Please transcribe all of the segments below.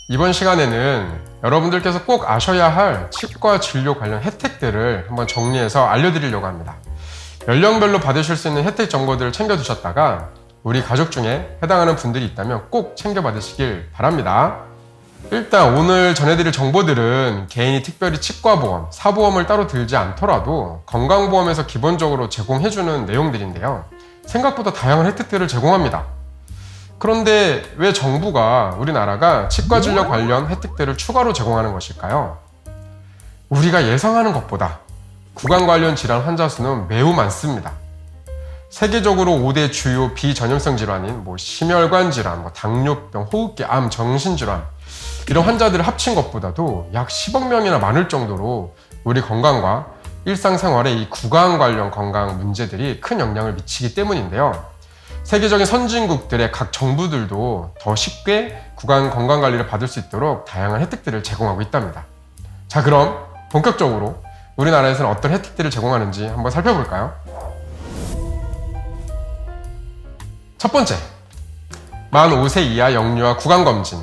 이번 시간에는 여러분들께서 꼭 아셔야 할 치과 진료 관련 혜택들을 한번 정리해서 알려드리려고 합니다. 연령별로 받으실 수 있는 혜택 정보들을 챙겨두셨다가 우리 가족 중에 해당하는 분들이 있다면 꼭 챙겨 받으시길 바랍니다. 일단 오늘 전해드릴 정보들은 개인이 특별히 치과보험, 사보험을 따로 들지 않더라도 건강보험에서 기본적으로 제공해주는 내용들인데요. 생각보다 다양한 혜택들을 제공합니다. 그런데 왜 정부가 우리나라가 치과 진료 관련 혜택들을 추가로 제공하는 것일까요? 우리가 예상하는 것보다 구강 관련 질환 환자 수는 매우 많습니다. 세계적으로 5대 주요 비전염성 질환인 심혈관 질환, 당뇨병, 호흡기, 암, 정신질환 이런 환자들을 합친 것보다도 약 10억 명이나 많을 정도로 우리 건강과 일상생활에 이 구강 관련 건강 문제들이 큰 영향을 미치기 때문인데요. 세계적인 선진국들의 각 정부들도 더 쉽게 구강 건강관리를 받을 수 있도록 다양한 혜택들을 제공하고 있답니다. 자, 그럼 본격적으로 우리나라에서는 어떤 혜택들을 제공하는지 한번 살펴볼까요? 첫 번째, 만 5세 이하 영유아 구강검진.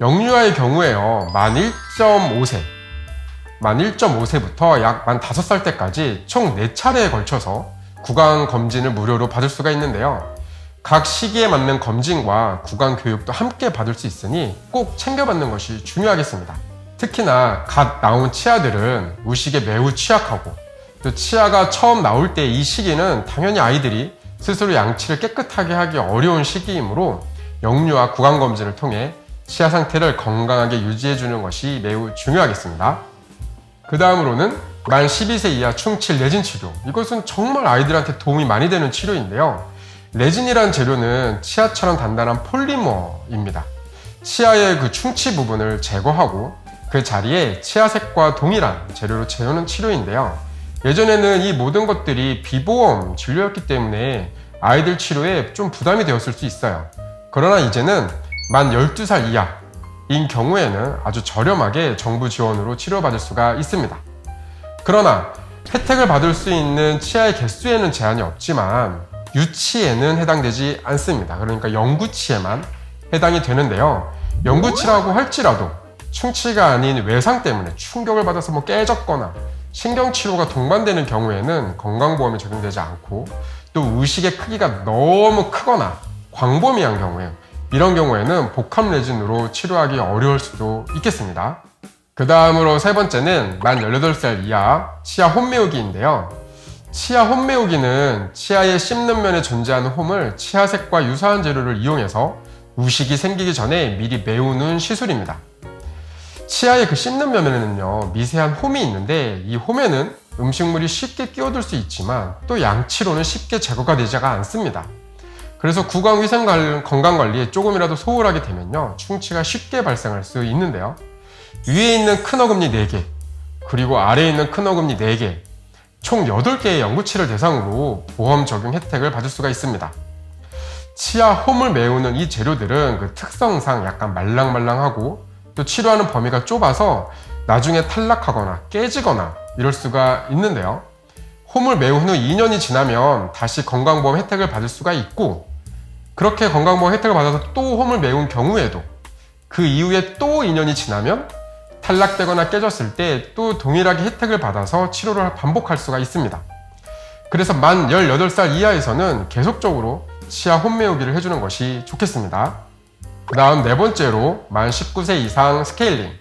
영유아의 경우에요, 만 1.5세부터 약 만 5살 때까지 총 4차례에 걸쳐서 구강 검진을 무료로 받을 수가 있는데요. 각 시기에 맞는 검진과 구강 교육도 함께 받을 수 있으니 꼭 챙겨받는 것이 중요하겠습니다. 특히나 갓 나온 치아들은 우식에 매우 취약하고 또 치아가 처음 나올 때 이 시기는 당연히 아이들이 스스로 양치를 깨끗하게 하기 어려운 시기이므로 영유아 구강 검진을 통해 치아 상태를 건강하게 유지해 주는 것이 매우 중요하겠습니다. 그 다음으로는 만 12세 이하 충칠 레진 치료. 이것은 정말 아이들한테 도움이 많이 되는 치료인데요. 레진이란 재료는 치아처럼 단단한 폴리머입니다. 치아의 그 충치 부분을 제거하고 그 자리에 치아색과 동일한 재료로 채우는 치료인데요. 예전에는 이 모든 것들이 비보험 진료였기 때문에 아이들 치료에 좀 부담이 되었을 수 있어요. 그러나 이제는 만 12살 이하인 경우에는 아주 저렴하게 정부 지원으로 치료받을 수가 있습니다. 그러나 혜택을 받을 수 있는 치아의 개수에는 제한이 없지만 유치에는 해당되지 않습니다. 그러니까 영구치에만 해당이 되는데요. 영구치라고 할지라도 충치가 아닌 외상 때문에 충격을 받아서 깨졌거나 신경치료가 동반되는 경우에는 건강보험이 적용되지 않고 또 의식의 크기가 너무 크거나 광범위한 경우에 이런 경우에는 복합레진으로 치료하기 어려울 수도 있겠습니다. 그 다음으로 세 번째는 만 18살 이하 치아 홈 메우기인데요. 치아 홈 메우기는 치아의 씹는 면에 존재하는 홈을 치아색과 유사한 재료를 이용해서 우식이 생기기 전에 미리 메우는 시술입니다. 치아의 그 씹는 면에는요, 미세한 홈이 있는데 이 홈에는 음식물이 쉽게 끼어들 수 있지만 또 양치로는 쉽게 제거가 되지가 않습니다. 그래서 구강위생 건강관리에 조금이라도 소홀하게 되면요, 충치가 쉽게 발생할 수 있는데요. 위에 있는 큰 어금니 4개, 그리고 아래에 있는 큰 어금니 4개, 총 8개의 영구치를 대상으로 보험 적용 혜택을 받을 수가 있습니다. 치아 홈을 메우는 이 재료들은 그 특성상 약간 말랑말랑하고 또 치료하는 범위가 좁아서 나중에 탈락하거나 깨지거나 이럴 수가 있는데요. 홈을 메운 후 2년이 지나면 다시 건강보험 혜택을 받을 수가 있고, 그렇게 건강보험 혜택을 받아서 또 홈을 메운 경우에도 그 이후에 또 2년이 지나면 탈락되거나 깨졌을 때 또 동일하게 혜택을 받아서 치료를 반복할 수가 있습니다. 그래서 만 18살 이하에서는 계속적으로 치아 홈 메우기를 해주는 것이 좋겠습니다. 그 다음 네 번째로 만 19세 이상 스케일링.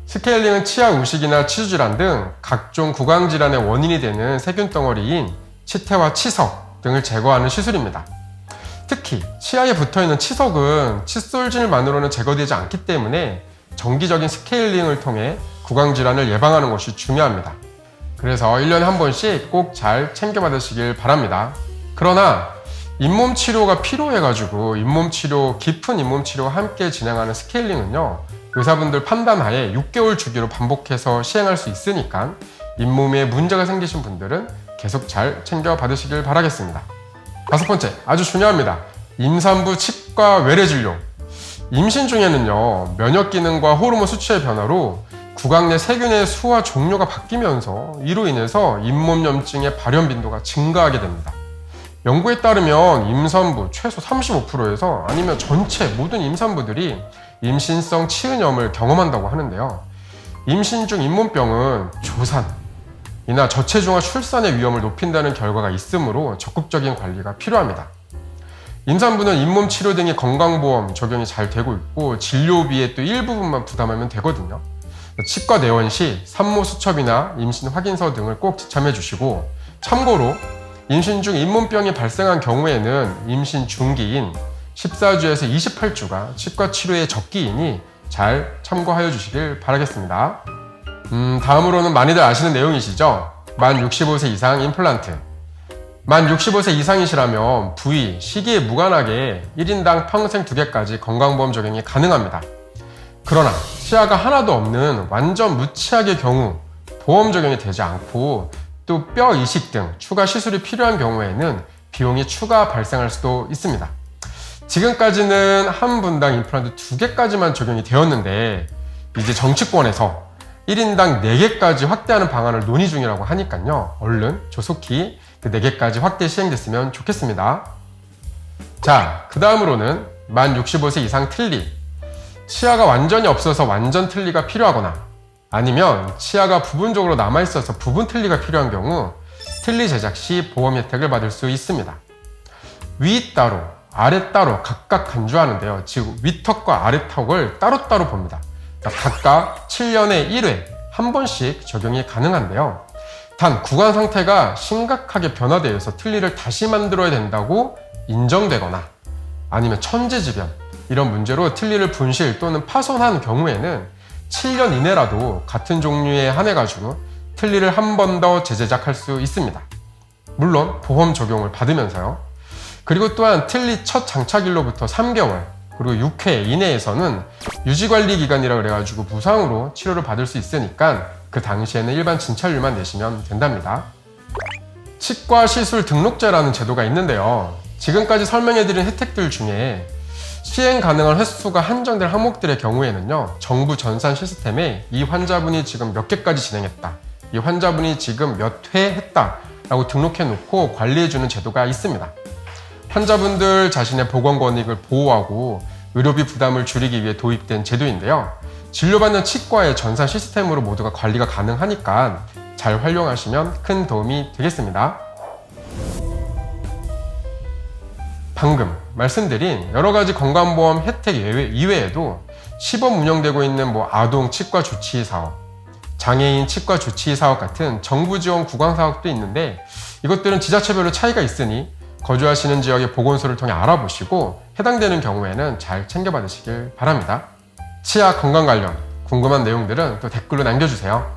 스케일링은 치아 우식이나 치주질환 등 각종 구강질환의 원인이 되는 세균 덩어리인 치태와 치석 등을 제거하는 시술입니다. 특히 치아에 붙어있는 치석은 칫솔질만으로는 제거되지 않기 때문에 정기적인 스케일링을 통해 구강질환을 예방하는 것이 중요합니다. 그래서 1년에 한 번씩 꼭 잘 챙겨 받으시길 바랍니다. 그러나 잇몸 치료가 필요해가지고 깊은 잇몸 치료와 함께 진행하는 스케일링은요, 의사분들 판단하에 6개월 주기로 반복해서 시행할 수 있으니까 잇몸에 문제가 생기신 분들은 계속 잘 챙겨 받으시길 바라겠습니다. 다섯 번째, 아주 중요합니다. 임산부 치과 외래 진료. 임신 중에는요, 면역 기능과 호르몬 수치의 변화로 구강 내 세균의 수와 종류가 바뀌면서 이로 인해서 잇몸 염증의 발현 빈도가 증가하게 됩니다. 연구에 따르면 임산부 최소 35%에서 아니면 전체 모든 임산부들이 임신성 치은염을 경험한다고 하는데요. 임신 중 잇몸병은 조산이나 저체중아 출산의 위험을 높인다는 결과가 있으므로 적극적인 관리가 필요합니다. 임산부는 잇몸 치료 등의 건강보험 적용이 잘 되고 있고 진료비의 또 일부분만 부담하면 되거든요. 치과 내원 시 산모 수첩이나 임신 확인서 등을 꼭 지참해 주시고, 참고로 임신 중 잇몸병이 발생한 경우에는 임신 중기인 14주에서 28주가 치과 치료의 적기이니 잘 참고하여 주시길 바라겠습니다. 다음으로는 많이들 아시는 내용이시죠? 만 65세 이상 임플란트. 만 65세 이상이시라면 부위, 시기에 무관하게 1인당 평생 2개까지 건강보험 적용이 가능합니다. 그러나 치아가 하나도 없는 완전 무치아의 경우 보험 적용이 되지 않고, 또 뼈 이식 등 추가 시술이 필요한 경우에는 비용이 추가 발생할 수도 있습니다. 지금까지는 한 분당 임플란트 2개까지만 적용이 되었는데, 이제 정치권에서 1인당 4개까지 확대하는 방안을 논의 중이라고 하니까요, 얼른 조속히 그 4개까지 확대 시행됐으면 좋겠습니다. 자, 그 다음으로는 만 65세 이상 틀니. 치아가 완전히 없어서 완전 틀니가 필요하거나, 아니면 치아가 부분적으로 남아있어서 부분 틀니가 필요한 경우 틀니 제작 시 보험 혜택을 받을 수 있습니다. 위 따로, 아래 따로 각각 간주하는데요. 즉 위턱과 아래턱을 따로따로 봅니다. 그러니까 각각 7년에 1회 한 번씩 적용이 가능한데요. 단 구강 상태가 심각하게 변화되어서 틀니를 다시 만들어야 된다고 인정되거나, 아니면 천재지변 이런 문제로 틀니를 분실 또는 파손한 경우에는 7년 이내라도 같은 종류에 한해가지고 틀니를 한 번 더 재제작할 수 있습니다. 물론 보험 적용을 받으면서요. 그리고 또한 틀니 첫 장착일로부터 3개월 그리고 6회 이내에서는 유지관리 기간이라 그래가지고 무상으로 치료를 받을 수 있으니까 그 당시에는 일반 진찰료만 내시면 된답니다. 치과 시술 등록제라는 제도가 있는데요. 지금까지 설명해드린 혜택들 중에 시행 가능한 횟수가 한정된 항목들의 경우에는요, 정부 전산 시스템에 이 환자분이 지금 몇 개까지 진행했다, 이 환자분이 지금 몇 회 했다 라고 등록해 놓고 관리해주는 제도가 있습니다. 환자분들 자신의 보건 권익을 보호하고 의료비 부담을 줄이기 위해 도입된 제도인데요. 진료받는 치과의 전산 시스템으로 모두가 관리가 가능하니까 잘 활용하시면 큰 도움이 되겠습니다. 방금 말씀드린 여러가지 건강보험 혜택 이외에도 시범 운영되고 있는 아동 치과 주치의 사업, 장애인 치과 주치의 사업 같은 정부 지원 구강 사업도 있는데, 이것들은 지자체별로 차이가 있으니 거주하시는 지역의 보건소를 통해 알아보시고 해당되는 경우에는 잘 챙겨받으시길 바랍니다. 치아 건강 관련 궁금한 내용들은 또 댓글로 남겨주세요.